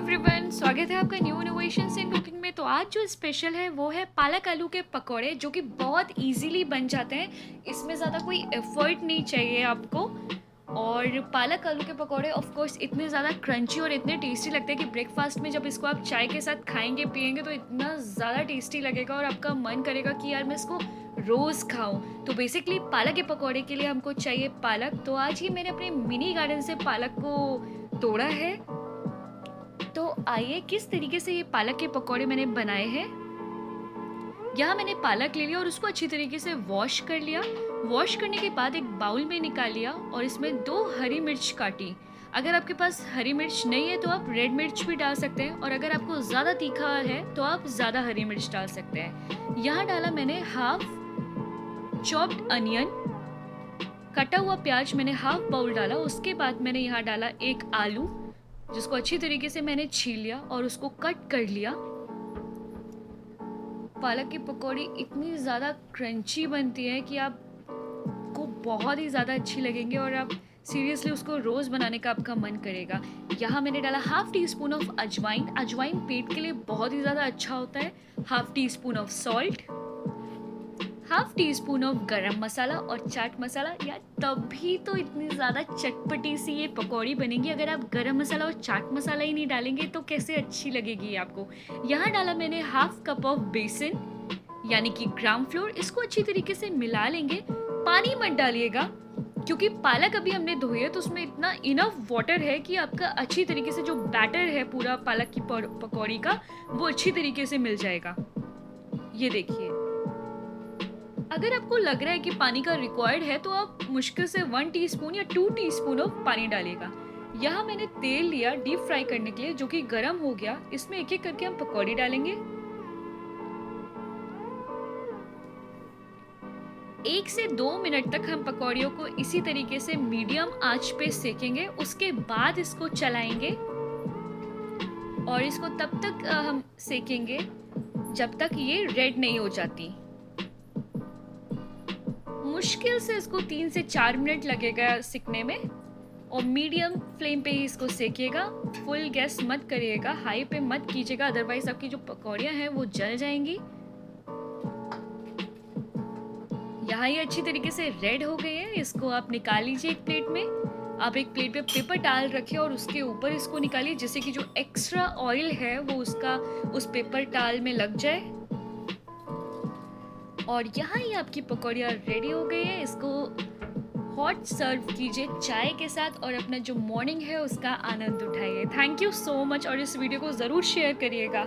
Everyone, स्वागत है आपका न्यू इनोवेशंस इन कुकिंग में। तो आज जो स्पेशल है वो है पालक आलू के पकौड़े, जो कि बहुत इजीली बन जाते हैं। इसमें ज़्यादा कोई एफर्ट नहीं चाहिए आपको। और पालक आलू के पकौड़े ऑफ कोर्स इतने ज़्यादा क्रंची और इतने टेस्टी लगते हैं कि ब्रेकफास्ट में जब इसको आप चाय के साथ खाएंगे पिएंगे तो इतना ज़्यादा टेस्टी लगेगा और आपका मन करेगा कि यार मैं इसको रोज़ खाऊं। तो बेसिकली पालक के पकौड़े के लिए हमको चाहिए पालक। तो आज ही मैंने अपने मिनी गार्डन से पालक को तोड़ा है। तो आइए किस तरीके से ये पालक के पकौड़े मैंने बनाए हैं। यहाँ मैंने पालक ले लिया और उसको अच्छी तरीके से वॉश कर लिया। वॉश करने के बाद एक बाउल में निकाल लिया और इसमें 2 हरी मिर्च काटी। अगर आपके पास हरी मिर्च नहीं है तो आप रेड मिर्च भी डाल सकते हैं, और अगर आपको ज़्यादा तीखा है तो आप ज़्यादा हरी मिर्च डाल सकते हैं। यहाँ डाला मैंने हाफ चॉप्ड अनियन, कटा हुआ प्याज मैंने हाफ बाउल डाला। उसके बाद मैंने यहाँ डाला एक आलू, जिसको अच्छी तरीके से मैंने छील लिया और उसको कट कर लिया। पालक की पकौड़ी इतनी ज़्यादा क्रंची बनती है कि आपको बहुत ही ज़्यादा अच्छी लगेंगे और आप सीरियसली उसको रोज़ बनाने का आपका मन करेगा। यहाँ मैंने डाला हाफ टी स्पून ऑफ अजवाइन। अजवाइन पेट के लिए बहुत ही ज़्यादा अच्छा होता है। Half tea spoon of salt, half tea spoon of गरम मसाला और चाट मसाला। यार तभी तो इतनी ज़्यादा चटपटी सी ये पकौड़ी बनेगी। अगर आप गरम मसाला और चाट मसाला ही नहीं डालेंगे तो कैसे अच्छी लगेगी ये आपको। यहाँ डाला मैंने हाफ कप ऑफ बेसन यानी कि ग्राम फ्लोर। इसको अच्छी तरीके से मिला लेंगे। पानी मत डालिएगा क्योंकि पालक अभी हमने धोई है तो उसमें इतना इनफ वाटर है कि आपका अच्छी तरीके से जो बैटर है पूरा पालक की पकौड़ी का वो अच्छी तरीके से मिल जाएगा। ये देखिए, अगर आपको लग रहा है कि पानी का रिक्वायर्ड है तो आप मुश्किल से 1 टीस्पून या 2 टीस्पून ऑफ पानी डालिएगा। यहाँ मैंने तेल लिया डीप फ्राई करने के लिए, जो कि गर्म हो गया। इसमें एक एक करके हम पकौड़ी डालेंगे। 1 से 2 मिनट तक हम पकौड़ियों को इसी तरीके से मीडियम आंच पे सेकेंगे। उसके बाद इसको चलाएंगे और इसको तब तक हम सेकेंगे जब तक ये रेड नहीं हो जाती। मुश्किल से इसको 3 से 4 मिनट लगेगा सिकने में, और मीडियम फ्लेम पे ही इसको सेकिएगा। फुल गैस मत करिएगा, हाई पे मत कीजिएगा, अदरवाइज आपकी जो पकौड़ियाँ हैं वो जल जाएंगी। यहाँ ये अच्छी तरीके से रेड हो गई है। इसको आप निकाल लीजिए एक प्लेट में। आप एक प्लेट पे पेपर टाल रखिए और उसके ऊपर इसको निकालिए, जिससे कि जो एक्स्ट्रा ऑयल है वो उस पेपर टाल में लग जाए। और यहाँ ही आपकी पकौड़ियाँ रेडी हो गई है। इसको हॉट सर्व कीजिए चाय के साथ और अपना जो मॉर्निंग है उसका आनंद उठाइए। थैंक यू सो मच, और इस वीडियो को ज़रूर शेयर करिएगा।